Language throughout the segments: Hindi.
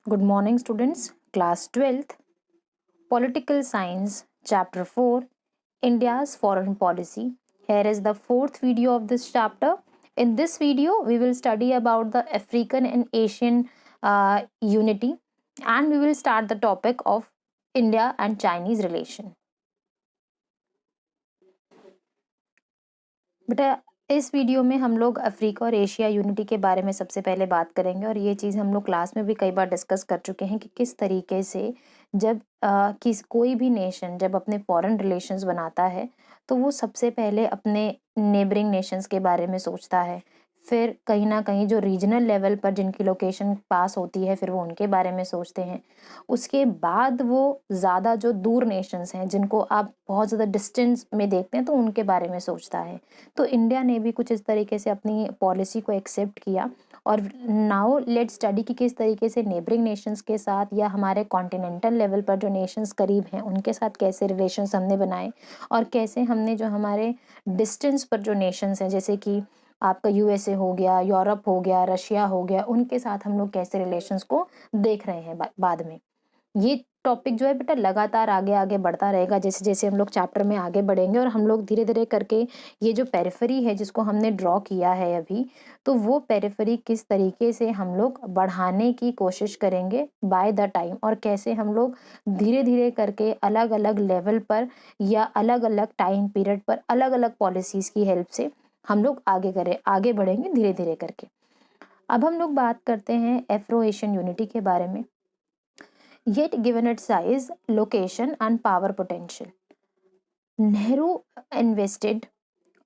Good morning, students. Class 12th, Political Science, Chapter 4, India's Foreign Policy. Here is the fourth video of this chapter. In this video, we will study about the African and Asian unity, and we will start the topic of India and Chinese relation. बेटा, इस वीडियो में हम लोग अफ्रीका और एशिया यूनिटी के बारे में सबसे पहले बात करेंगे और ये चीज़ हम लोग क्लास में भी कई बार डिस्कस कर चुके हैं कि किस तरीके से जब कोई भी नेशन जब अपने फॉरेन रिलेशंस बनाता है तो वो सबसे पहले अपने नेबरिंग नेशंस के बारे में सोचता है। फिर कहीं ना कहीं जो रीजनल लेवल पर जिनकी लोकेशन पास होती है फिर वो उनके बारे में सोचते हैं। उसके बाद वो ज़्यादा जो दूर नेशंस हैं जिनको आप बहुत ज़्यादा डिस्टेंस में देखते हैं तो उनके बारे में सोचता है। तो इंडिया ने भी कुछ इस तरीके से अपनी पॉलिसी को एक्सेप्ट किया और नाउ लेट स्टडी कि किस तरीके से नेबरिंग नेशंस के साथ या हमारे कॉन्टिनेंटल लेवल पर जो नेशंस करीब हैं उनके साथ कैसे रिलेशंस हमने बनाए और कैसे हमने जो हमारे डिस्टेंस पर जो नेशंस हैं जैसे कि आपका यूएसए हो गया, यूरोप हो गया, रशिया हो गया, उनके साथ हम लोग कैसे रिलेशंस को देख रहे हैं बाद में। ये टॉपिक जो है बेटा लगातार आगे आगे बढ़ता रहेगा जैसे जैसे हम लोग चैप्टर में आगे बढ़ेंगे और हम लोग धीरे धीरे करके ये जो पेरिफेरी है जिसको हमने ड्रॉ किया है अभी, तो वो पेरिफेरी किस तरीके से हम लोग बढ़ाने की कोशिश करेंगे बाय द टाइम और कैसे हम लोग धीरे धीरे करके अलग अलग लेवल पर या अलग अलग टाइम पीरियड पर अलग अलग पॉलिसीज की हेल्प से हम लोग आगे बढ़ेंगे धीरे धीरे करके। अब हम लोग बात करते हैं एफ्रो एशियन यूनिटी के बारे में। Yet given its size, location and power potential, Nehru invested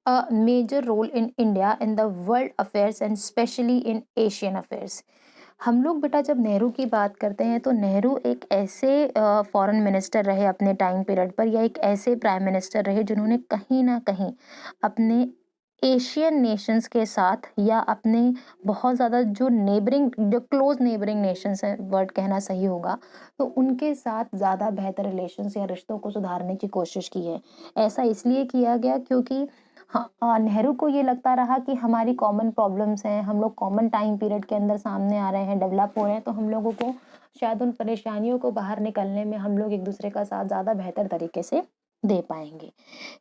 a major role in India in the world affairs and especially in Asian affairs. हम लोग बेटा जब नेहरू की बात करते हैं तो नेहरू एक ऐसे फॉरेन मिनिस्टर रहे अपने टाइम पीरियड पर या एक ऐसे प्राइम मिनिस्टर रहे जिन्होंने कहीं ना कहीं अपने एशियन नेशंस के साथ या अपने बहुत ज़्यादा जो क्लोज नेबरिंग नेशंस हैं वर्ड कहना सही होगा, तो उनके साथ ज़्यादा बेहतर रिलेशंस या रिश्तों को सुधारने की कोशिश की है। ऐसा इसलिए किया गया क्योंकि नेहरू को ये लगता रहा कि हमारी कॉमन प्रॉब्लम्स हैं, हम लोग कॉमन टाइम पीरियड के अंदर सामने आ रहे हैं, डेवलप हो रहे हैं, तो हम लोगों को शायद उन परेशानियों को बाहर निकलने में हम लोग एक दूसरे का साथ ज़्यादा बेहतर तरीके से दे पाएंगे।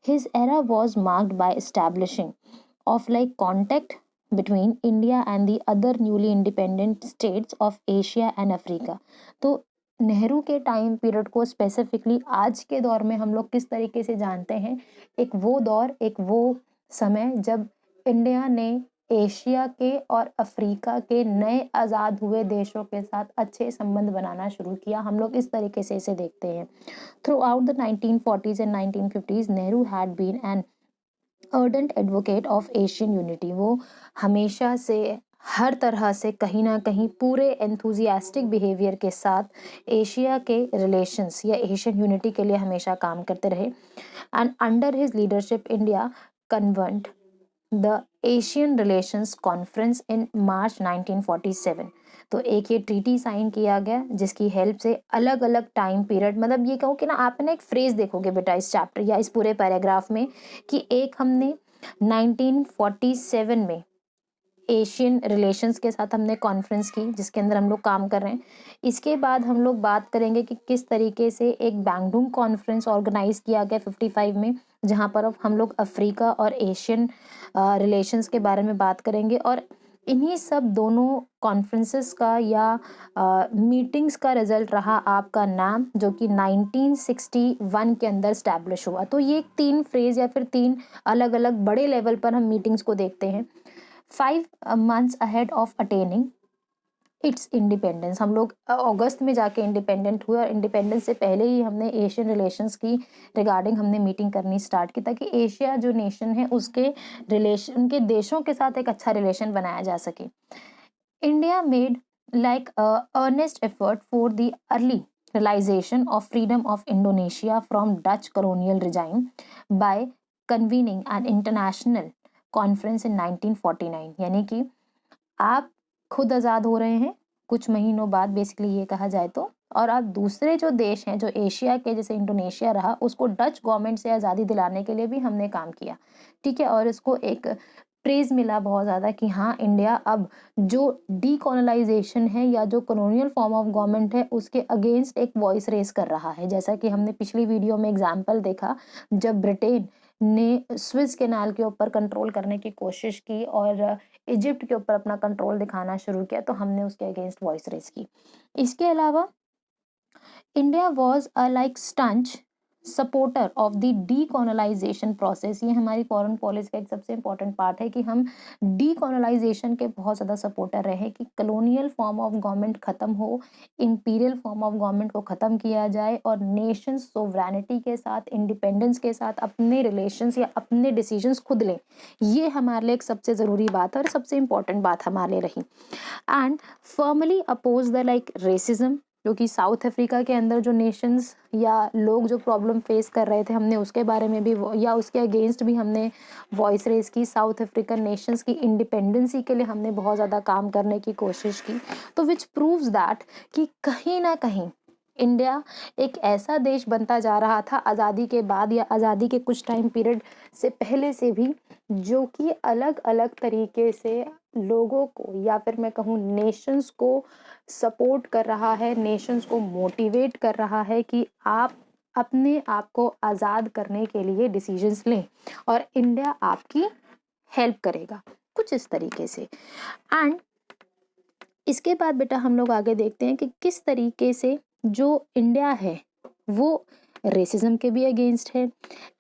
His era was marked by establishing of like contact between India and the other newly independent states of Asia and Africa। तो नेहरू के टाइम पीरियड को स्पेसिफिकली आज के दौर में हम लोग किस तरीके से जानते हैं, एक वो दौर एक वो समय जब इंडिया ने एशिया के और अफ्रीका के नए आज़ाद हुए देशों के साथ अच्छे संबंध बनाना शुरू किया। हम लोग इस तरीके से इसे देखते हैं। Throughout the 1940s and 1950s, Nehru had been an ardent advocate of Asian unity। वो हमेशा से हर तरह से कहीं ना कहीं पूरे एंथुजियास्टिक बिहेवियर के साथ एशिया के रिलेशंस या एशियन यूनिटी के लिए हमेशा काम करते रहे। And under his leadership India convened the Asian relations conference in March 1947। तो एक ये ट्रीटी साइन किया गया जिसकी हेल्प से अलग अलग टाइम पीरियड, मतलब ये कहो कि ना आप ना एक फ्रेज देखोगे बेटा इस चैप्टर या इस पूरे पैराग्राफ में कि एक हमने 1947 में एशियन रिलेशंस के साथ हमने कॉन्फ्रेंस की जिसके अंदर हम लोग काम कर रहे हैं। इसके बाद हम लोग बात करेंगे कि किस तरीके से एक बैंगडुंग कॉन्फ्रेंस ऑर्गेनाइज किया गया 55 में, जहां पर अब हम लोग अफ्रीका और एशियन रिलेशंस के बारे में बात करेंगे और इन्हीं सब दोनों कॉन्फ्रेंसेस का या मीटिंग्स का रिजल्ट रहा आपका नाम जो कि 1961 के अंदर स्टैब्लिश हुआ। तो ये तीन फ्रेज या फिर तीन अलग अलग बड़े लेवल पर हम मीटिंग्स को देखते हैं। 5 months ahead of attaining it's independence, हम लोग अगस्त में जाके इंडिपेंडेंट हुए और इंडिपेंडेंस से पहले ही हमने एशियन रिलेशंस की रिगार्डिंग हमने मीटिंग करनी स्टार्ट की ताकि एशिया जो नेशन है उसके रिलेशन उनके देशों के साथ एक अच्छा रिलेशन बनाया जा सके। India made like earnest effort for the early realization of freedom of Indonesia from Dutch colonial regime by convening an international conference in 1949। यानी कि आप खुद आज़ाद हो रहे हैं कुछ महीनों बाद, बेसिकली ये कहा जाए तो, और आप दूसरे जो देश हैं जो एशिया के जैसे इंडोनेशिया रहा उसको डच गवर्नमेंट से आज़ादी दिलाने के लिए भी हमने काम किया। ठीक है, और इसको एक प्रेज़ मिला बहुत ज़्यादा कि हाँ, इंडिया अब जो डीकोलोनाइज़ेशन है या जो कॉलोनियल फॉर्म ऑफ गवर्नमेंट है, उसके अगेंस्ट एक वॉइस रेज़ कर रहा है। जैसा कि हमने पिछली वीडियो में एग्ज़ाम्पल देखा, जब ब्रिटेन ने स्विस कैनाल के ऊपर कंट्रोल करने की कोशिश की और इजिप्ट के ऊपर अपना कंट्रोल दिखाना शुरू किया, तो हमने उसके अगेंस्ट वॉइस रेज़ की। इसके अलावा India was a like staunch supporter of the decolonisation process. ये हमारी फॉरेन पॉलिसी का एक सबसे इम्पोर्टेंट पार्ट है कि हम डीकोलोनाइजेशन के बहुत ज़्यादा सपोर्टर रहे कि कॉलोनियल फॉर्म ऑफ गवर्नमेंट ख़त्म हो, इंपीरियल फॉर्म ऑफ गवर्नमेंट को ख़त्म किया जाए और नेशन सोवरेनिटी के साथ, इंडिपेंडेंस के साथ अपने रिलेशंस या अपने डिसीजंस खुद लें। ये हमारे लिए एक सबसे ज़रूरी बात है और सबसे इम्पोर्टेंट बात हमारे लिए रही। And firmly oppose the like racism, क्योंकि साउथ अफ्रीका के अंदर जो नेशंस या लोग जो प्रॉब्लम फेस कर रहे थे, हमने उसके बारे में भी या उसके अगेंस्ट भी हमने वॉइस रेज की। साउथ अफ्रीकन नेशंस की इंडिपेंडेंसी के लिए हमने बहुत ज़्यादा काम करने की कोशिश की। तो विच प्रूव्स दैट कि कहीं ना कहीं इंडिया एक ऐसा देश बनता जा रहा था आज़ादी के बाद या आज़ादी के कुछ टाइम पीरियड से पहले से भी, जो कि अलग अलग तरीके से लोगों को या फिर मैं कहूँ नेशंस को सपोर्ट कर रहा है, नेशंस को मोटिवेट कर रहा है कि आप अपने आप को आज़ाद करने के लिए डिसीजंस लें और इंडिया आपकी हेल्प करेगा, कुछ इस तरीके से। एंड इसके बाद बेटा हम लोग आगे देखते हैं कि किस तरीके से जो इंडिया है वो रेसिज्म के भी अगेंस्ट है।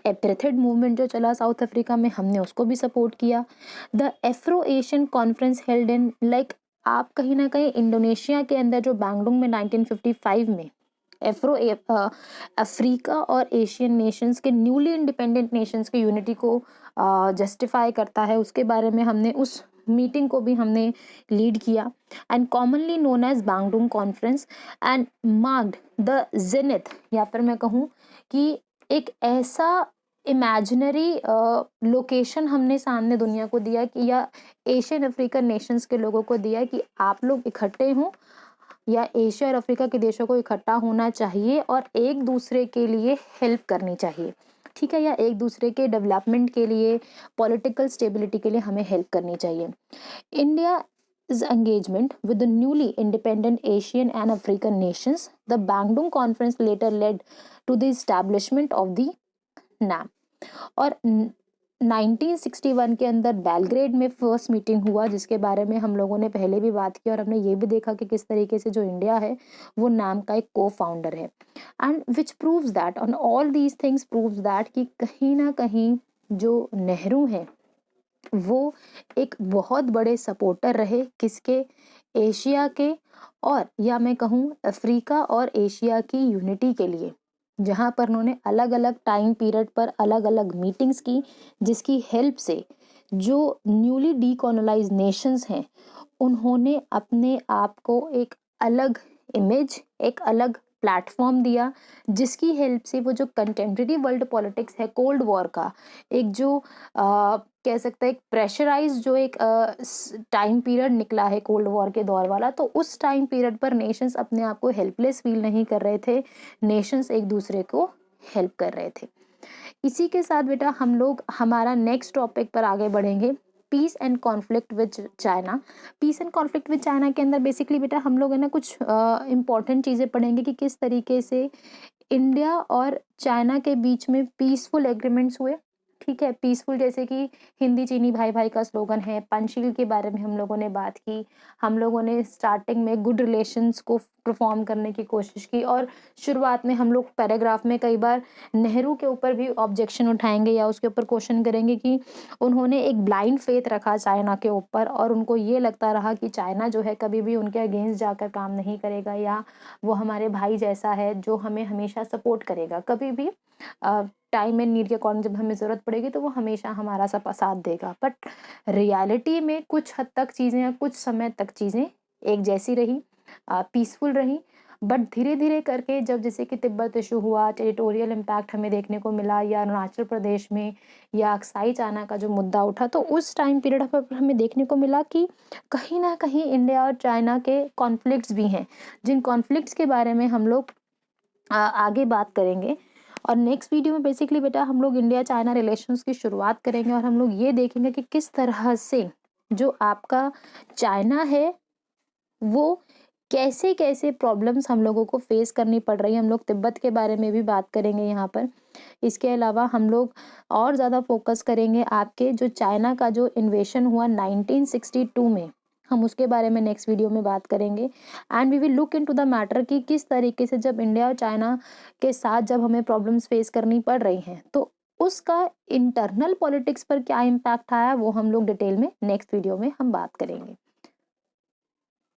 एपरेथेड मूवमेंट जो चला साउथ अफ्रीका में, हमने उसको भी सपोर्ट किया। The Afro Asian conference held in like, आप कहीं ना कहीं इंडोनेशिया के अंदर जो बैंगलोंग में 1955 में एफ्रो अफ्रीका और एशियन नेशंस के न्यूली इंडिपेंडेंट नेशंस के यूनिटी को जस्टिफाई करता है, उसके बारे में हमने उस मीटिंग को भी हमने लीड किया। And commonly known as Bandung conference and marked the zenith, या फिर मैं कहूँ कि एक ऐसा इमेजिनरी लोकेशन हमने सामने दुनिया को दिया कि या एशियन अफ्रीकन नेशंस के लोगों को दिया कि आप लोग इकट्ठे हों या एशिया और अफ्रीका के देशों को इकट्ठा होना चाहिए और एक दूसरे के लिए हेल्प करनी चाहिए, ठीक है, या एक दूसरे के डेवलपमेंट के लिए, पॉलिटिकल स्टेबिलिटी के लिए हमें हेल्प करनी चाहिए। India's engagement with the newly independent Asian and African nations, the Bandung Conference later led to the establishment of the NAM। और 1961 के अंदर बेलग्रेड में फर्स्ट मीटिंग हुआ, जिसके बारे में हम लोगों ने पहले भी बात की और हमने ये भी देखा कि किस तरीके से जो इंडिया है वो नाम का एक को फाउंडर है। And which proves that on all these things proves that कि कहीं ना कहीं जो नेहरू हैं वो एक बहुत बड़े सपोर्टर रहे, किसके, एशिया के, और या मैं कहूँ अफ्रीका और एशिया की यूनिटी के लिए, जहाँ पर उन्होंने अलग अलग टाइम पीरियड पर अलग अलग मीटिंग्स की, जिसकी हेल्प से जो न्यूली डीकोलोनाइज नेशंस हैं उन्होंने अपने आप को एक अलग इमेज, एक अलग प्लेटफॉर्म दिया, जिसकी हेल्प से वो जो कंटेम्प्रेरी वर्ल्ड पॉलिटिक्स है कोल्ड वॉर का, एक जो कह सकते हैं एक प्रेशराइज जो एक टाइम पीरियड निकला है कोल्ड वॉर के दौर वाला, तो उस टाइम पीरियड पर नेशंस अपने आप को हेल्पलेस फील नहीं कर रहे थे, नेशंस एक दूसरे को हेल्प कर रहे थे। इसी के साथ बेटा हम लोग हमारा नेक्स्ट टॉपिक पर आगे बढ़ेंगे, peace and conflict with China. Peace and conflict with China के अंदर बेसिकली बेटा हम लोग है ना कुछ इम्पॉर्टेंट चीज़ें पढ़ेंगे कि किस तरीके से इंडिया और चाइना के बीच में पीसफुल एग्रीमेंट्स हुए, ठीक है, पीसफुल, जैसे कि हिंदी चीनी भाई भाई का स्लोगन है, पंचशील के बारे में हम लोगों ने बात की, हम लोगों ने स्टार्टिंग में गुड रिलेशंस को परफॉर्म करने की कोशिश की और शुरुआत में हम लोग पैराग्राफ में कई बार नेहरू के ऊपर भी ऑब्जेक्शन उठाएंगे या उसके ऊपर क्वेश्चन करेंगे कि उन्होंने एक ब्लाइंड फेथ रखा चाइना के ऊपर और उनको ये लगता रहा कि चाइना जो है कभी भी उनके अगेंस्ट जाकर काम नहीं करेगा या वो हमारे भाई जैसा है जो हमें हमेशा सपोर्ट करेगा, कभी भी टाइम एंड नीड के अकॉर्डिंग जब हमें ज़रूरत पड़ेगी तो वो हमेशा हमारा सब साथ देगा। बट रियलिटी में कुछ हद तक चीज़ें या कुछ समय तक चीज़ें एक जैसी रही, पीसफुल रही, बट धीरे धीरे करके जब जैसे कि तिब्बत इशू हुआ, टेरिटोरियल इम्पैक्ट हमें देखने को मिला, या अरुणाचल प्रदेश में या अक्साई चाइना का जो मुद्दा उठा, तो उस टाइम पीरियड पर हमें देखने को मिला कि कहीं ना कहीं इंडिया और चाइना के कॉन्फ्लिक्ट्स भी हैं, जिन कॉन्फ्लिक्ट्स के बारे में हम लोग आगे बात करेंगे। और नेक्स्ट वीडियो में बेसिकली बेटा हम लोग इंडिया चाइना रिलेशंस की शुरुआत करेंगे और हम लोग ये देखेंगे कि किस तरह से जो आपका चाइना है वो कैसे-कैसे प्रॉब्लम्स हम लोगों को फेस करनी पड़ रही है। हम लोग तिब्बत के बारे में भी बात करेंगे यहाँ पर। इसके अलावा हम लोग और ज़्यादा फ़ोकस करेंगे आपके जो चाइना का जो इन्वेशन हुआ 1962 में, हम उसके बारे में नेक्स्ट वीडियो में बात करेंगे। And we will look into the matter कि किस तरीके से जब इंडिया और चाइना के साथ जब हमें प्रॉब्लम्स फेस करनी पड़ रही हैं, तो उसका इंटरनल पॉलिटिक्स पर क्या इम्पैक्ट आया, वो हम लोग डिटेल में नेक्स्ट वीडियो में हम बात करेंगे।